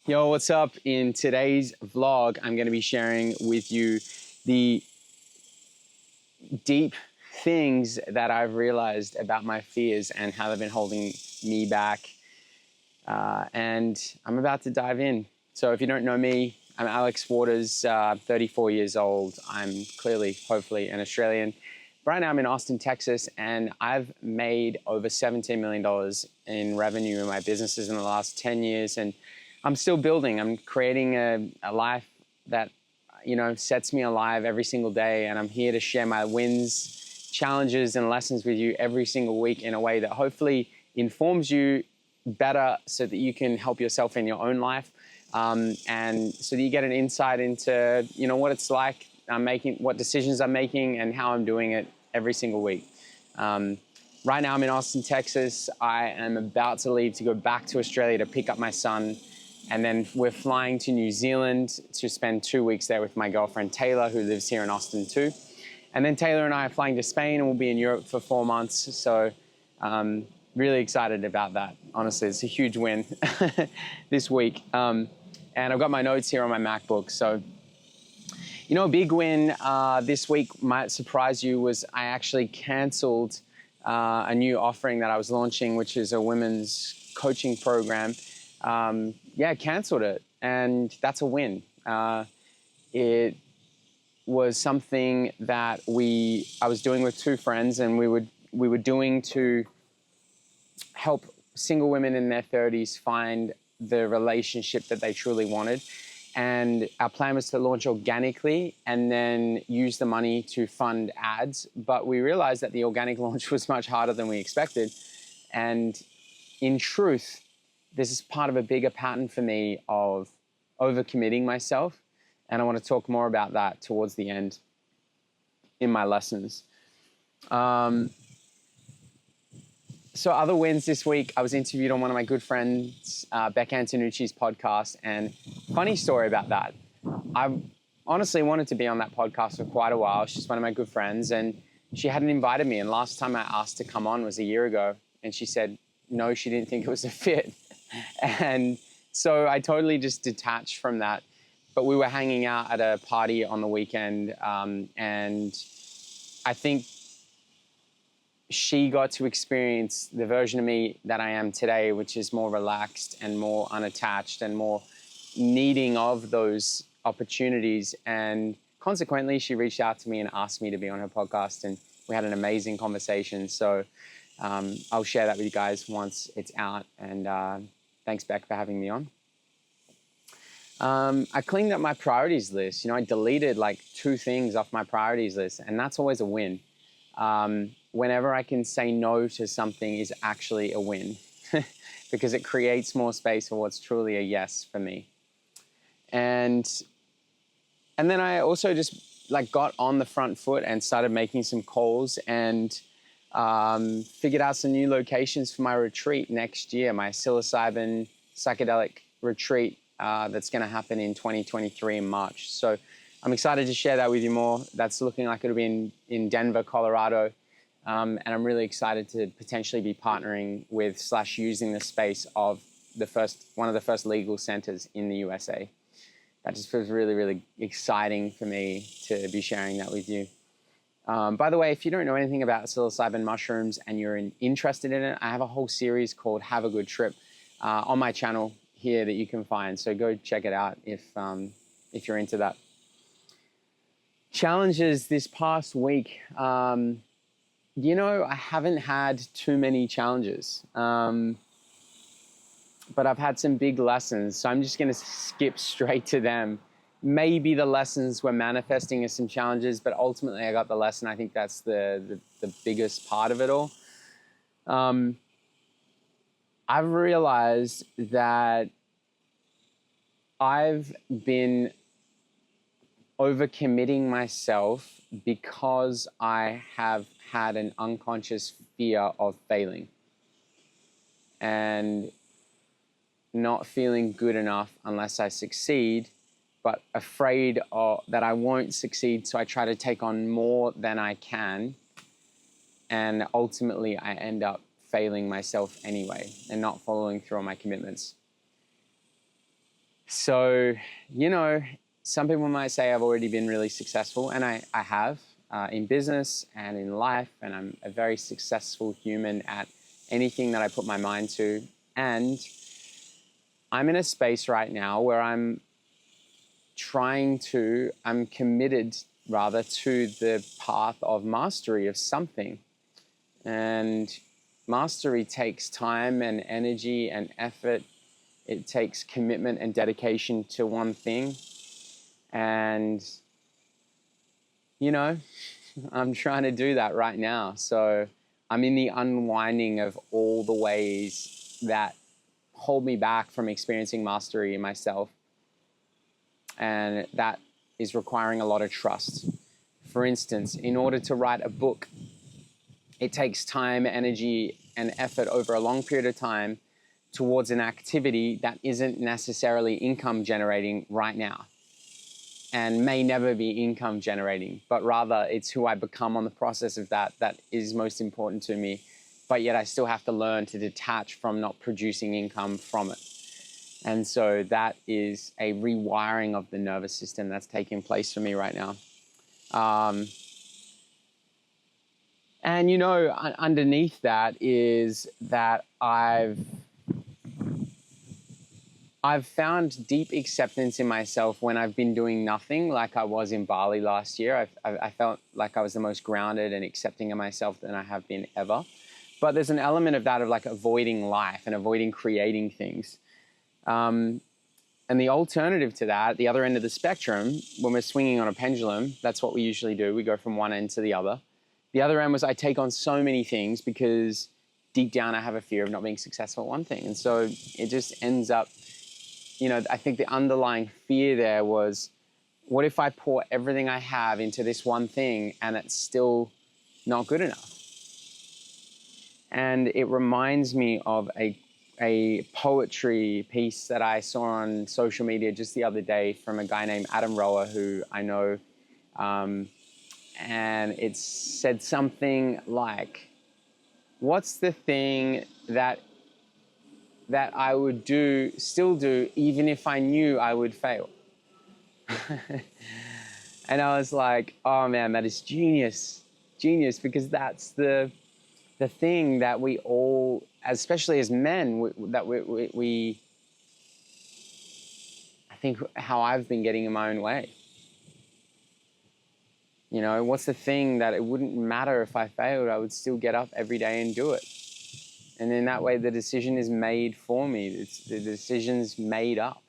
Yo, what's up? In today's vlog, I'm going to be sharing with you the deep things that I've realized about my fears and how they've been holding me back. And I'm about to dive in. So if you don't know me, I'm Alex Waters, 34 years old. I'm clearly, hopefully, an Australian. Right now I'm in Austin, Texas, and I've made over $17 million in revenue in my businesses in the last 10 years. And I'm still building. I'm creating a life that, sets me alive every single day. And I'm here to share my wins, challenges, and lessons with you every single week in a way that hopefully informs you better so that you can help yourself in your own life. And so that you get an insight into, what it's like I'm making, what decisions I'm making, and how I'm doing it every single week. Right now I'm in Austin, Texas. I am about to leave to go back to Australia to pick up my son. And then we're flying to New Zealand to spend 2 weeks there with my girlfriend, Taylor, who lives here in Austin too. And then Taylor and I are flying to Spain, and we'll be in Europe for 4 months. So really excited about that. Honestly, it's a huge win this week. And I've got my notes here on my MacBook. So, a big win this week might surprise you was I actually canceled a new offering that I was launching, which is a women's coaching program. Canceled it, and that's a win. It was something that I was doing with two friends, and we were doing to help single women in their 30s find the relationship that they truly wanted. And our plan was to launch organically and then use the money to fund ads. But we realized that the organic launch was much harder than we expected. And in truth, this is part of a bigger pattern for me of overcommitting myself. And I want to talk more about that towards the end in my lessons. So other wins this week, I was interviewed on one of my good friends, Beck Antonucci's podcast, and funny story about that. I honestly wanted to be on that podcast for quite a while. She's one of my good friends, and she hadn't invited me. And last time I asked to come on was a year ago, and she said no, she didn't think it was a fit. And so I totally just detached from that. But we were hanging out at a party on the weekend, and I think she got to experience the version of me that I am today, which is more relaxed and more unattached and more needing of those opportunities. And consequently, she reached out to me and asked me to be on her podcast, and we had an amazing conversation. So I'll share that with you guys once it's out. And thanks, Beck, for having me on. I cleaned up my priorities list. I deleted like 2 things off my priorities list, and that's always a win. Whenever I can say no to something is actually a win because it creates more space for what's truly a yes for me. And then I also just got on the front foot and started making some calls and figured out some new locations for my retreat next year, my psilocybin psychedelic retreat that's going to happen in 2023 in March. So I'm excited to share that with you more. That's looking like it'll be in Denver, Colorado. And I'm really excited to potentially be partnering with / using the space of one of the first legal centers in the USA. That just feels really, really exciting for me to be sharing that with you. By the way, if you don't know anything about psilocybin mushrooms and you're interested in it, I have a whole series called Have a Good Trip on my channel here that you can find. So go check it out if you're into that. Challenges this past week. I haven't had too many challenges, but I've had some big lessons. So I'm just going to skip straight to them. Maybe the lessons were manifesting as some challenges, but ultimately I got the lesson. I think that's the biggest part of it all. I've realized that I've been overcommitting myself because I have had an unconscious fear of failing and not feeling good enough unless I succeed, but afraid that I won't succeed. So I try to take on more than I can. And ultimately I end up failing myself anyway and not following through on my commitments. So, some people might say I've already been really successful, and I have in business and in life, and I'm a very successful human at anything that I put my mind to. And I'm in a space right now where I'm committed rather to the path of mastery of something. And mastery takes time and energy and effort. It takes commitment and dedication to one thing. And, I'm trying to do that right now. So I'm in the unwinding of all the ways that hold me back from experiencing mastery in myself. And that is requiring a lot of trust. For instance, in order to write a book, it takes time, energy, and effort over a long period of time towards an activity that isn't necessarily income generating right now and may never be income generating, but rather it's who I become on the process of that is most important to me. But yet I still have to learn to detach from not producing income from it. And so that is a rewiring of the nervous system that's taking place for me right now. And underneath that is that I've found deep acceptance in myself when I've been doing nothing, like I was in Bali last year. I felt like I was the most grounded and accepting of myself than I have been ever. But there's an element of that of like avoiding life and avoiding creating things. And the alternative to that, the other end of the spectrum, when we're swinging on a pendulum, that's what we usually do. We go from one end to the other. The other end was I take on so many things because deep down I have a fear of not being successful at one thing. And so it just ends up, I think the underlying fear there was, what if I pour everything I have into this one thing and it's still not good enough? And it reminds me of a poetry piece that I saw on social media just the other day from a guy named Adam Rower, who I know, and it said something like, what's the thing that I would still do, even if I knew I would fail? And I was like, oh man, that is genius, because that's the thing that we all, especially as men, we I think how I've been getting in my own way. What's the thing that it wouldn't matter if I failed, I would still get up every day and do it. And in that way, the decision is made for me. The decision's made up.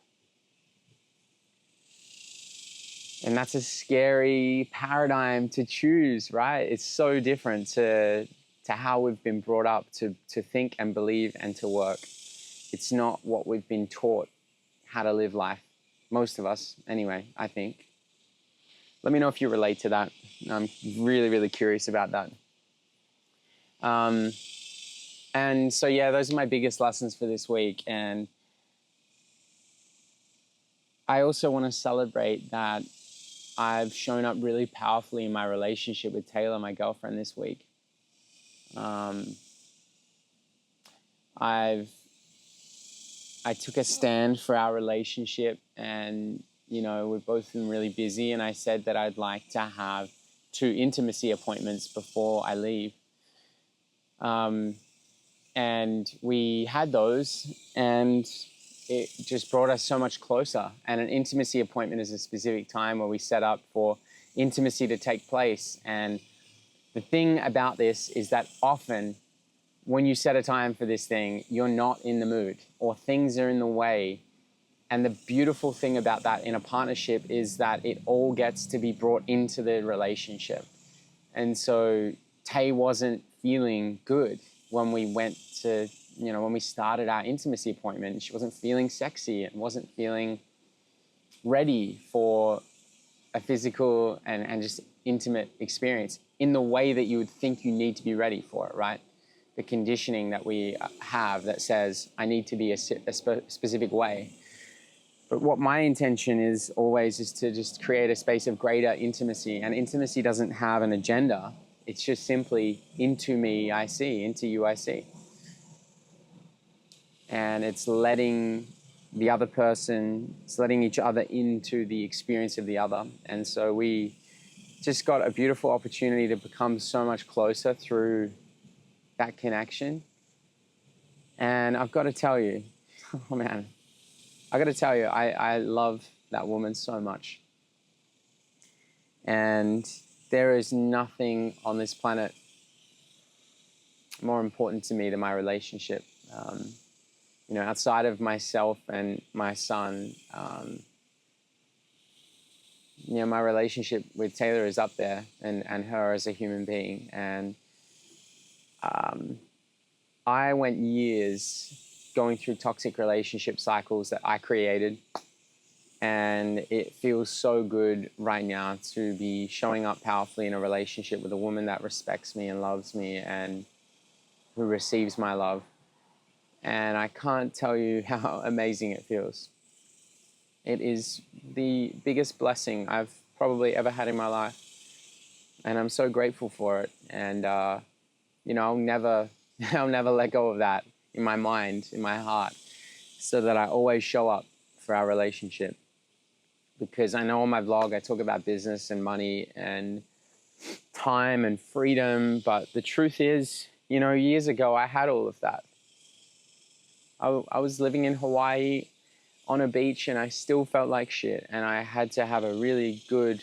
And that's a scary paradigm to choose, right? It's so different to how we've been brought up to think and believe and to work. It's not what we've been taught how to live life. Most of us, anyway, I think. Let me know if you relate to that. I'm really, really curious about that. And so, yeah, those are my biggest lessons for this week. And I also want to celebrate that I've shown up really powerfully in my relationship with Taylor, my girlfriend, this week. I took a stand for our relationship, and we've both been really busy, and I said that I'd like to have 2 intimacy appointments before I leave. And we had those, and it just brought us so much closer. And an intimacy appointment is a specific time where we set up for intimacy to take place. And the thing about this is that often when you set a time for this thing, you're not in the mood or things are in the way. And the beautiful thing about that in a partnership is that it all gets to be brought into the relationship. And so Tay wasn't feeling good when we went to, when we started our intimacy appointment. She wasn't feeling sexy and wasn't feeling ready for a physical and just intimate experience in the way that you would think you need to be ready for it, right? The conditioning that we have that says, I need to be a specific way. But what my intention is always is to just create a space of greater intimacy. And intimacy doesn't have an agenda. It's just simply into me I see, into you I see. And it's letting the other person. It's letting each other into the experience of the other. And so we just got a beautiful opportunity to become so much closer through that connection. And I've got to tell you, oh man, I got to tell you, I love that woman so much. And there is nothing on this planet more important to me than my relationship. You know, outside of myself and my son, you know, my relationship with Taylor is up there, and her as a human being. And I went years going through toxic relationship cycles that I created. And it feels so good right now to be showing up powerfully in a relationship with a woman that respects me and loves me and who receives my love. And I can't tell you how amazing it feels. It is the biggest blessing I've probably ever had in my life. And I'm so grateful for it. And, you know, I'll never let go of that in my mind, in my heart, so that I always show up for our relationship. Because I know on my vlog I talk about business and money and time and freedom, but the truth is, you know, years ago I had all of that. I was living in Hawaii on a beach and I still felt like shit, and I had to have a really good,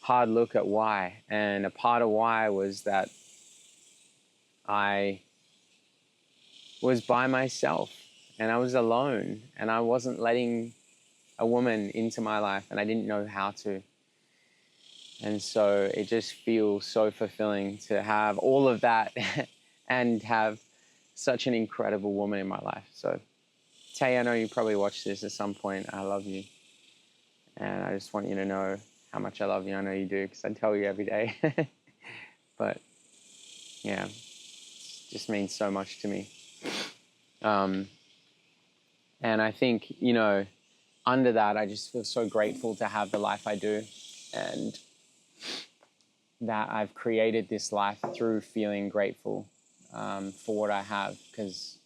hard look at why. And a part of why was that I was by myself and I was alone and I wasn't letting a woman into my life, and I didn't know how to. And so it just feels so fulfilling to have all of that and have such an incredible woman in my life. So Tay, I know you probably watch this at some point. I love you. And I just want you to know how much I love you. I know you do, because I tell you every day. But yeah, it just means so much to me. And I think, you know, under that, I just feel so grateful to have the life I do, and that I've created this life through feeling grateful for what I have, because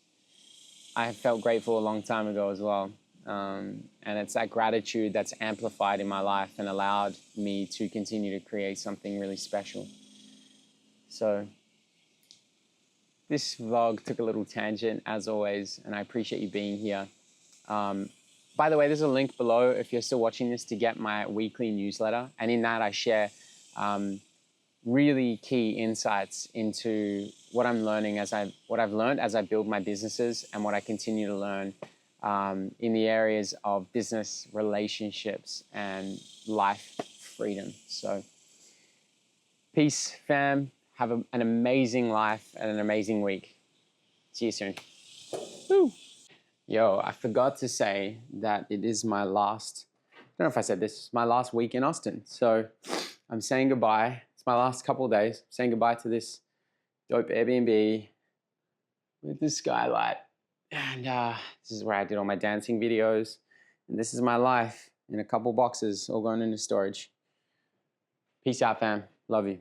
I felt grateful a long time ago as well. And it's that gratitude that's amplified in my life and allowed me to continue to create something really special. So this vlog took a little tangent, as always, and I appreciate you being here. By the way, there's a link below if you're still watching this to get my weekly newsletter. And in that I share really key insights into what I'm learning what I've learned as I build my businesses, and what I continue to learn in the areas of business, relationships, and life freedom. So peace, fam. Have an amazing life and an amazing week. See you soon. Woo. Yo, I forgot to say that it is my last, I don't know if I said this, my last week in Austin. So I'm saying goodbye. It's my last couple of days. I'm saying goodbye to this dope Airbnb with the skylight. And this is where I did all my dancing videos. And this is my life in a couple boxes all going into storage. Peace out, fam. Love you.